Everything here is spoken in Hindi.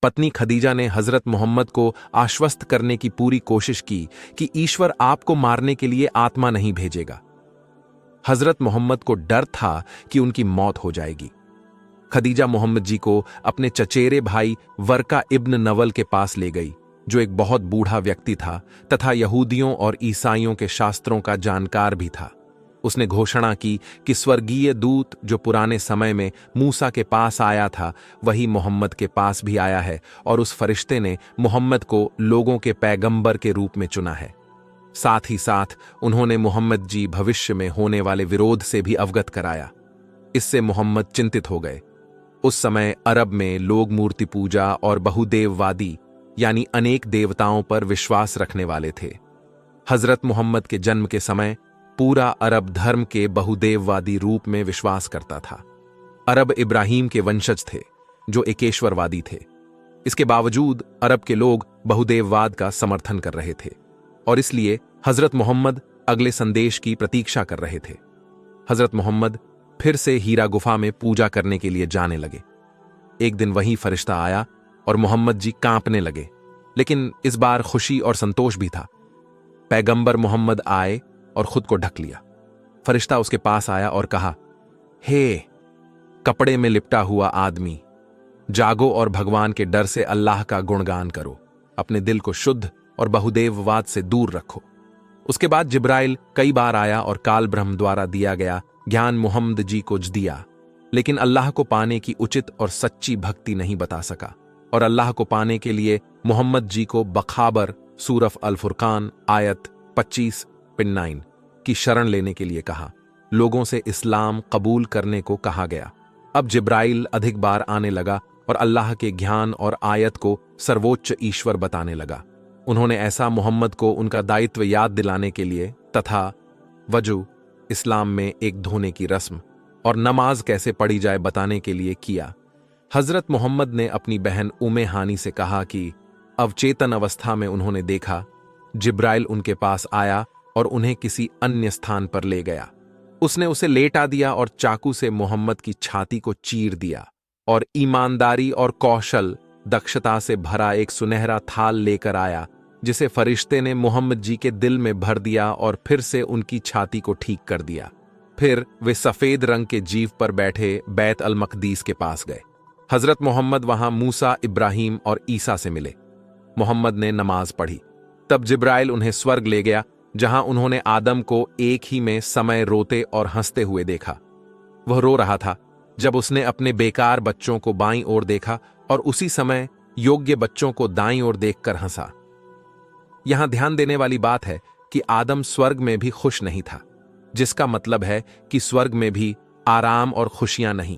पत्नी खदीजा ने हजरत मोहम्मद को आश्वस्त करने की पूरी कोशिश की कि ईश्वर आपको मारने के लिए आत्मा नहीं भेजेगा। हजरत मोहम्मद को डर था कि उनकी मौत हो जाएगी। खदीजा मोहम्मद जी को अपने चचेरे भाई वर्का इब्न नवल के पास ले गई, जो एक बहुत बूढ़ा व्यक्ति था तथा यहूदियों और ईसाइयों के शास्त्रों का जानकार भी था। उसने घोषणा की कि स्वर्गीय दूत जो पुराने समय में मूसा के पास आया था वही मोहम्मद के पास भी आया है और उस फरिश्ते ने मोहम्मद को लोगों के पैगंबर के रूप में चुना है। साथ ही साथ उन्होंने मोहम्मद जी भविष्य में होने वाले विरोध से भी अवगत कराया। इससे मोहम्मद चिंतित हो गए। उस समय अरब में लोग मूर्ति पूजा और बहुदेववादी यानी अनेक देवताओं पर विश्वास रखने वाले थे। हजरत मोहम्मद के जन्म के समय पूरा अरब धर्म के बहुदेववादी रूप में विश्वास करता था। अरब इब्राहिम के वंशज थे जो एकेश्वरवादी थे। इसके बावजूद अरब के लोग बहुदेववाद का समर्थन कर रहे थे और इसलिए हजरत मोहम्मद अगले संदेश की प्रतीक्षा कर रहे थे। हजरत मोहम्मद फिर से हीरा गुफा में पूजा करने के लिए जाने लगे। एक दिन वही फरिश्ता आया और मोहम्मद जी कांपने लगे, लेकिन इस बार खुशी और संतोष भी था। पैगंबर मोहम्मद आए और खुद को ढक लिया। फरिश्ता उसके पास आया और कहा, हे कपड़े में लिपटा हुआ आदमी, जागो और भगवान के डर से अल्लाह का गुणगान करो। अपने दिल को शुद्ध और बहुदेववाद से दूर रखो। उसके बाद जिब्राइल कई बार आया और काल ब्रह्म द्वारा दिया गया ज्ञान मोहम्मद जी को दिया, लेकिन अल्लाह को पाने की उचित और सच्ची भक्ति नहीं बता सका और अल्लाह को पाने के लिए मोहम्मद जी को बखाबर सूरफ अल फुरकान आयत 25-9 की शरण लेने के लिए कहा। लोगों से इस्लाम कबूल करने को कहा गया। अब जिब्राइल अधिक बार आने लगा और अल्लाह के ज्ञान और आयत को सर्वोच्च ईश्वर बताने लगा। उन्होंने ऐसा मोहम्मद को उनका दायित्व याद दिलाने के लिए तथा वजू इस्लाम में एक धोने की रस्म और नमाज कैसे पढ़ी जाए बताने के लिए किया। हजरत मोहम्मद ने अपनी बहन उम्मे हानी से कहा कि अवचेतन अवस्था में उन्होंने देखा जिब्राइल उनके पास आया और उन्हें किसी अन्य स्थान पर ले गया। उसने उसे लेटा दिया और चाकू से मोहम्मद की छाती को चीर दिया और ईमानदारी और कौशल दक्षता से भरा एक सुनहरा थाल लेकर आया, जिसे फरिश्ते ने मोहम्मद जी के दिल में भर दिया और फिर से उनकी छाती को ठीक कर दिया। फिर वे सफेद रंग के जीव पर बैठे बैत अल मकदीस के पास गए। हजरत मोहम्मद वहां मूसा, इब्राहिम और ईसा से मिले। मोहम्मद ने नमाज पढ़ी। तब जिब्राइल उन्हें स्वर्ग ले गया, जहां उन्होंने आदम को एक ही में समय रोते और हंसते हुए देखा। वह रो रहा था जब उसने अपने बेकार बच्चों को बाईं ओर देखा और उसी समय योग्य बच्चों को दाईं ओर देखकर हंसा। यहां ध्यान देने वाली बात है कि आदम स्वर्ग में भी खुश नहीं था, जिसका मतलब है कि स्वर्ग में भी आराम और खुशियां नहीं।